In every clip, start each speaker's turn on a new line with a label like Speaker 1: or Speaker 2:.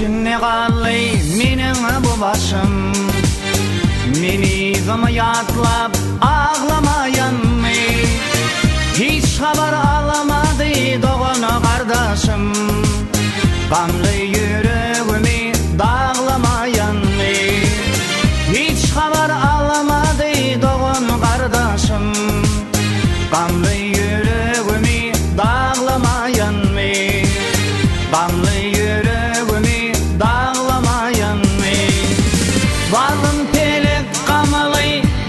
Speaker 1: içinde kalay menin bu başım. Meni zamayatlap ağlamayan mı? Hiç haber alamadı doğan kardeşim. Gamlı yüreğimi dağlamayan mı? Hiç haber alamadı doğan kardeşim. Gamlı yüreğimi dağlamayan mı? Gamlı yüreğimi dağlamayan mı? Varım pelek kamalı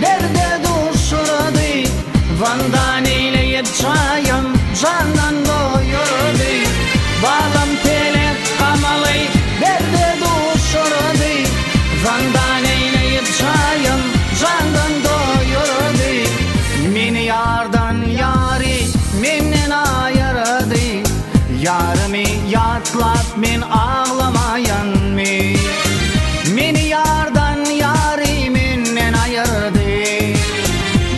Speaker 1: derde düşürdü. Vandan eyleyip çayım candan doyurdu. Varım pelek kamalı derde düşürdü. Vandan eyleyip çayım candan doyurdu. Meni yardan yari menden ayırdı. Yarımı yatlap men ağlamayan mı? Meni yardan yari menden ayırdı.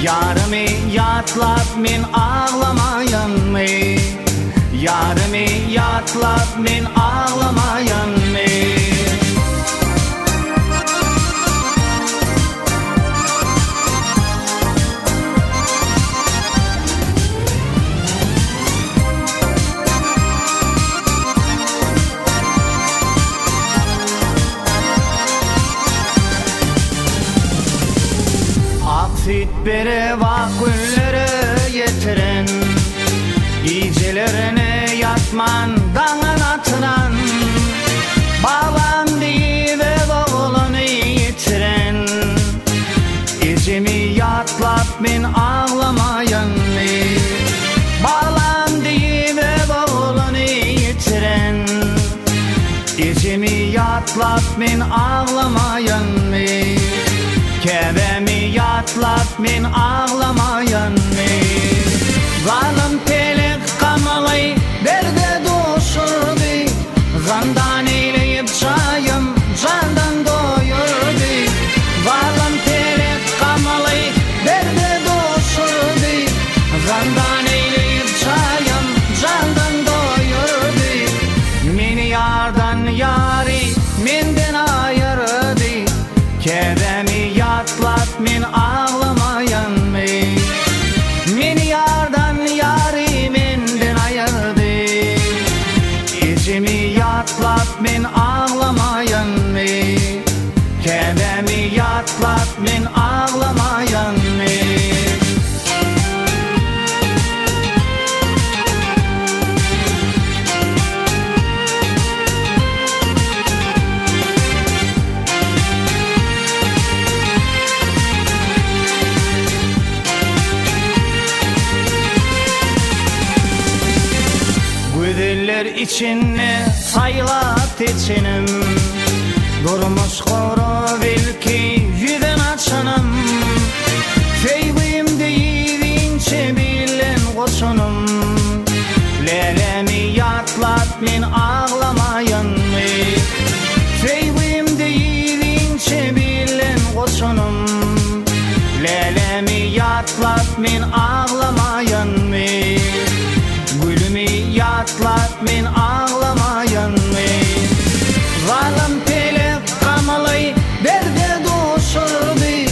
Speaker 1: Yarımı yatlap men ağlamayan mı? Yarımı yatlap men ağlamayan mı? Affet bere vakülleri yetiren, İcelerine yatman dağın atıran, bağlandı ve oğlunu yitiren. İcimi yatlap men ağlamayan mı? Bağlandı ve oğlunu yitiren. İcimi yatlap men ağlamayan mı? Kevemi yatlap men ağlamayan mı? Zalım pelek kamalı derde düşürdü. Zandan eyleyip çayım candan doyurdu. Zalım pelek kamalı derde düşürdü. Zandan eyleyip çayım candan doyurdu. Meni yardan yari menden ayırdı. Kevemi yatlap men ağlamayan mı? Meni yardan yari menden ayırdı. İcimi yatlap men ağlamayan mı? Kevemi yatlap men ağlamayan mı? Güdüller içine saylat içinim. Durmuş kuru vilki yüden açanım. Feybim deyince bilen koçunum. Lelemi yatlap men ağlamayan mı? Feybim deyince bilen koçunum. Lelemi yatlap men ağlamayan mı? Gülümü yatlap men ağlamayan mı? Zalım pelek kamalı derde düşürdü.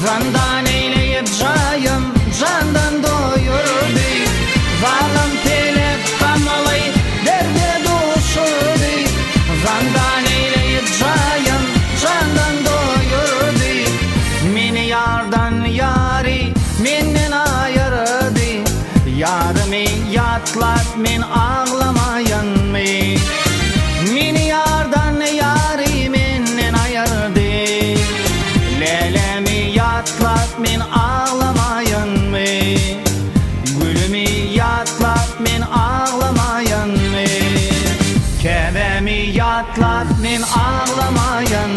Speaker 1: Zandan eyleyip çayım candan doyurdu. Zalım pelek kamalı derde düşürdü. Zandan eyleyip çayım candan doyurdu. Meni yardan yari menden ayırdı. Yarımı yatlap men ağlamayan mı? Meni yardan yari menden ayırdı. Lelemi yatlap men ağlamayan mı? Gülümü yatlap men ağlamayan mı? Kevemi yatlap men ağlamayan